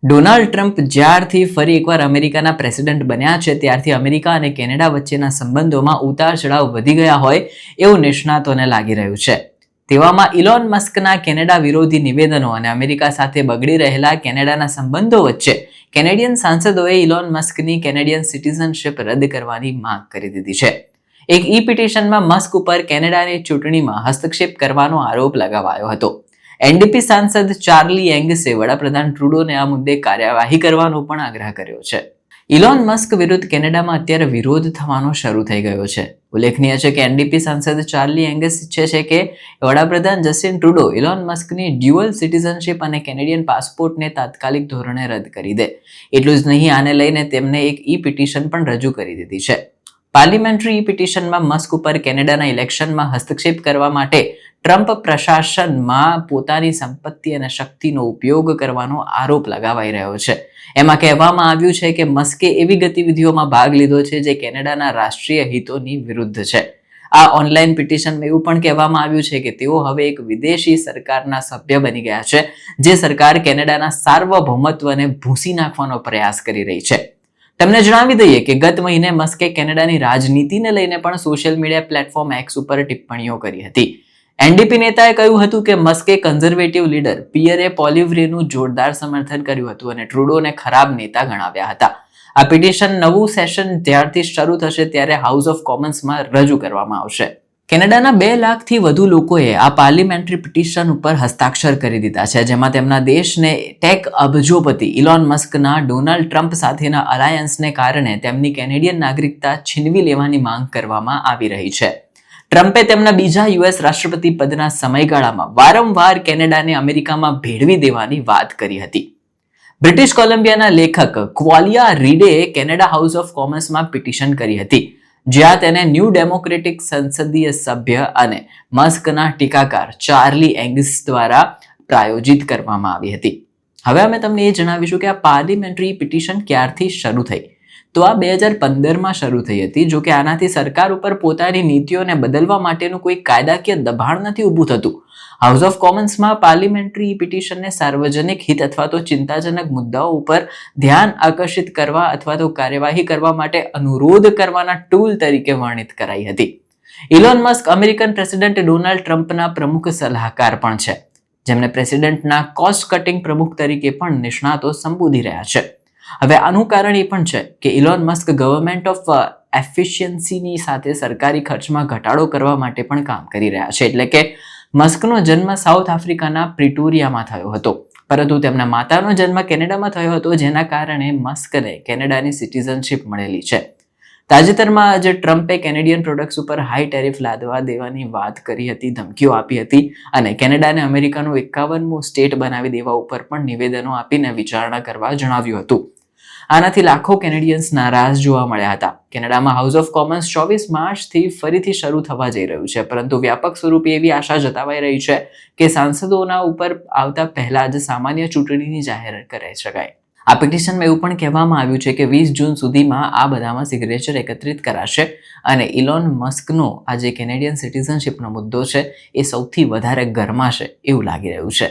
Donald Trump જ્યારથી ફરી એકવાર અમેરિકાના પ્રેસિડેન્ટ બન્યા છે ત્યારથી અમેરિકા અને કેનેડા વચ્ચેના સંબંધોમાં ઉતાર ચઢાવ વધી ગયા હોય એવું નિષ્ણાતોને લાગી રહ્યું છે. તેવામાં ઇલોન મસ્કના કેનેડા વિરોધી નિવેદનો અને અમેરિકા સાથે બગડી રહેલા કેનેડાના સંબંધો વચ્ચે કેનેડિયન સાંસદોએ ઇલોન મસ્કની કેનેડિયન સિટીઝનશિપ રદ કરવાની માંગ કરી દીધી છે. એક ઈ પિટિશનમાં મસ્ક ઉપર કેનેડાની ચૂંટણીમાં હસ્તક્ષેપ કરવાનો આરોપ લગાવાયો હતો. એનડીપી સાંસદ ચાર્લી એંગસે વડાપ્રધાન ટ્રુડોને આ મુદ્દે કાર્યવાહી કરવાનો પણ આગ્રહ કર્યો છે. ઇલોન મસ્ક વિરુદ્ધ કેનેડામાં અત્યારે વિરોધ થવાનો શરૂ થઈ ગયો છે. ઉલ્લેખનીય છે કે એનડીપી સાંસદ ચાર્લી એંગસ ઈચ્છે છે કે વડાપ્રધાન Justin Trudeau Elon મસ્કની dual citizenship અને કેનેડિયન પાસપોર્ટને તાત્કાલિક ધોરણે રદ કરી દે. એટલું જ નહીં, આને લઈને તેમને એક ઈ પિટિશન પણ રજૂ કરી દીધી છે. પાર્લિમેન્ટરી પિટિશનમાં મસ્ક ઉપર કેનેડાના ઇલેક્શનમાં હસ્તક્ષેપ કરવા માટે ટ્રમ્પ પ્રશાસનમાં પોતાની સંપત્તિ અને શક્તિનો ઉપયોગ કરવાનો આરોપ લગાવાઈ રહ્યો છે. એમાં કહેવામાં આવ્યું છે કે મસ્કે એવી ગતિવિધિઓમાં ભાગ લીધો છે જે કેનેડાના રાષ્ટ્રીય હિતોની વિરુદ્ધ છે. આ ઓનલાઈન પિટિશનમાં એવું પણ કહેવામાં આવ્યું છે કે તેઓ હવે એક વિદેશી સરકારના સભ્ય બની ગયા છે, જે સરકાર કેનેડાના સાર્વભૌમત્વને ભૂંસી નાખવાનો પ્રયાસ કરી રહી છે. તમને જણાવી દઈએ કે ગત મહિને મસ્કે કેનેડાની રાજનીતિને લઈને પણ સોશિયલ મીડિયા પ્લેટફોર્મ એક્સ ઉપર ટિપ્પણીઓ કરી હતી. એનડીપી નેતાએ કહ્યું હતું કે મસ્કે કન્ઝર્વેટિવ લીડર પિયરે પોલિવ્રેનું જોરદાર સમર્થન કર્યું હતું અને ટ્રુડોને ખરાબ નેતા ગણાવ્યા હતા. આ પિટિશન નવું સેશન જ્યારથી શરૂ થશે ત્યારે હાઉસ ઓફ કોમન્સમાં રજૂ કરવામાં આવશે. કેનેડાના 2 લાખથી વધુ લોકોએ આ પાર્લિમેન્ટરી પિટિશન ઉપર હસ્તાક્ષર કરી દીધા છે, જેમાં તેમના દેશને ટેક અબજોપતિ ઇલોન મસ્કના ડોનાલ્ડ ટ્રમ્પ સાથેના અલાયન્સને કારણે તેમની કેનેડિયન નાગરિકતા છીનવી લેવાની માંગ કરવામાં આવી રહી છે. ટ્રમ્પે તેમના બીજા યુએસ રાષ્ટ્રપતિ પદના સમયગાળામાં વારંવાર કેનેડાને અમેરિકામાં ભેળવી દેવાની વાત કરી હતી. બ્રિટિશ કોલંબિયાના લેખક ક્વોલિયા રીડે કેનેડા હાઉસ ઓફ કોમન્સમાં પિટિશન કરી હતી, જ્યાં તેને ન્યૂ ડેમોક્રેટિક સંસદીય સભ્ય અને મસ્કના ટીકાકાર ચાર્લી એંગસ દ્વારા પ્રાયોજિત કરવામાં આવી હતી. હવે અમે તમને એ જણાવીશું કે આ પાર્લિમેન્ટરી પિટિશન ક્યારથી શરૂ થઈ. તો આ 2015માં શરૂ થઈ હતી. જો કે આનાથી સરકાર ઉપર પોતાની નીતિઓને બદલવા માટેનું કોઈ કાયદાકીય દબાણ નથી ઊભું થતું. હાઉસ ઓફ કોમન્સમાં પાર્લિમેન્ટરી પિટિશનને સાર્વજનિક હિત અથવા તો ચિંતાજનક મુદ્દાઓ ઉપર ધ્યાન આકર્ષિત કરવા અથવા તો કાર્યવાહી કરવા માટે અનુરોધ કરવાના ટૂલ તરીકે વર્ણિત કરાઈ હતી. Elon Musk American president Donald ટ્રમ્પના પ્રમુખ સલાહકાર પણ છે, જેમને પ્રેસિડેન્ટના કોસ્ટ કટિંગ પ્રમુખ તરીકે પણ નિષ્ણાતો સંબોધી રહ્યા છે. હવે આનું કારણ એ પણ છે કે ઇલોન મસ્ક ગવર્મેન્ટ ઓફ એફિશિયન્સીની સાથે સરકારી ખર્ચમાં ઘટાડો કરવા માટે પણ કામ કરી રહ્યા છે. એટલે કે મસ્કનો જન્મ સાઉથ આફ્રિકાના પ્રિટોરિયામાં થયો હતો, પરંતુ તેમના માતાનો જન્મ કેનેડામાં થયો હતો, જેના કારણે મસ્કને કેનેડાની સિટીઝનશિપ મળેલી છે. તાજેતરમાં આજે ટ્રમ્પે કેનેડિયન પ્રોડક્ટ્સ ઉપર હાઈ ટેરિફ લાદવા દેવાની વાત કરી હતી, ધમકીઓ આપી હતી અને કેનેડાને અમેરિકાનું 51મું સ્ટેટ બનાવી દેવા ઉપર પણ નિવેદનો આપીને વિચારણા કરવા જણાવ્યું હતું. આનાથી લાખો કેનેડિયન્સ નારાજ જોવા મળ્યા હતા. કેનેડામાં હાઉસ ઓફ કોમન્સ 24 માર્ચથી ફરીથી શરૂ થવા જઈ રહ્યું છે, પરંતુ વ્યાપક સ્વરૂપે એવી આશા જતાવાઈ રહી છે કે સાંસદોના ઉપર આવતા પહેલા જ સામાન્ય ચૂંટણીની જાહેરાત કરી શકાય. આ પિટિશનમાં એવું પણ કહેવામાં આવ્યું છે કે 20 જૂન સુધીમાં આ બધામાં સિગ્નેચર એકત્રિત કરાશે અને ઇલોન મસ્કનો આ જે કેનેડિયન સિટીઝનશિપનો મુદ્દો છે એ સૌથી વધારે ગરમાશે એવું લાગી રહ્યું છે.